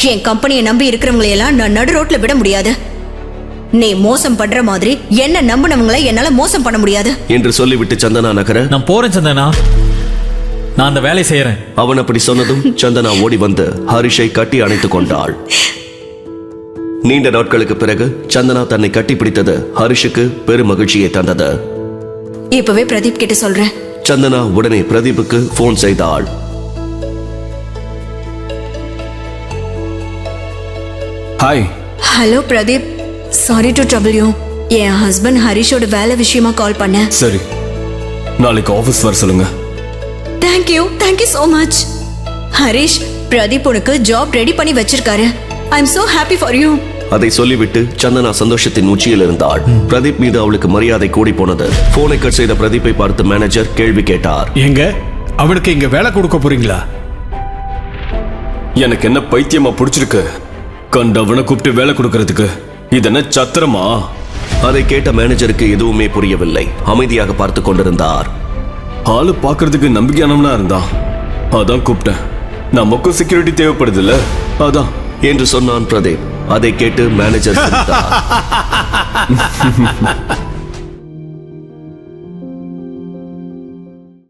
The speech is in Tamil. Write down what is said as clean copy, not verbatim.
என் கம்பெனியை நம்பி இருக்கிறவங்களை எல்லாம் நான் நடு ரோட்ல விட முடியாது. நீ மோசம் பண்ற மாதிரி என்ன நம்பினவங்களை என்னால மோசம் பண்ண முடியாது என்று சொல்லிவிட்டு சந்தனா நகர, நான் போறேன் சந்தனா, நான் அந்த வேலையை செய்யறேன். அவன் அப்படி சொன்னதும் சந்தனா ஓடி வந்து ஹரிஷை கட்டி அணைத்துக் கொண்டாள். நீண்ட நாட்களுக்கு பிறகு சந்தனா தன்னை கட்டிப்பிடித்தது ஹரிஷுக்கு பெரும் மகிழ்ச்சியை தந்தது. இப்பவே பிரதீப் கிட்ட சொல்றேன். சந்தனா உடனே பிரதீப்புக்கு போன் செய்தாள். Hi. Hello Pradeep, sorry to trouble you. என் ஹஸ்பண்ட் ஹரிஷோட வேலை விஷயமா கால் பண்ணேன். சரி, நாளைக்கு ஆபீஸ் வர சொல்லுங்க. Thank you so much. Harish, Pradeep உனக்கு ஜாப் ரெடி பண்ணி வச்சிருக்காரு. I am so happy for you. அதை சொல்லிவிட்டு சந்தனா சந்தோஷத்தின் உச்சியில் இருந்தாள். பிரதீப் மீது அவளுக்கு மரியாதை கூடி போனது. போனை கட் செய்த பிரதீப்பை பார்த்து மேனேஜர் கேள்வி கேட்டார். எங்க அவனுக்கு இங்க வேலை கொடுக்க போறீங்களா? எனக்கு என்ன பைத்தியமா பிடிச்சிருக்கு? கண்டவனை கூப்பிட்டு வேலை கொடுக்கறதுக்கு இது என்ன சத்திரமா? அதை கேட்ட மேனேஜருக்கு எதுவுமே புரியவில்லை. அமைதியாக பார்த்து கொண்டிருந்தார். ஆளு பாக்குறதுக்கு நம்பிக்கையானவனா இருந்தான், அதான் கூப்பிட்டேன். நமக்கும் செக்யூரிட்டி தேவைப்படுது இல்ல, அதான் என்று சொன்னான் பிரதீப். அதை கேட்டு மேனேஜர் சிரித்தார்.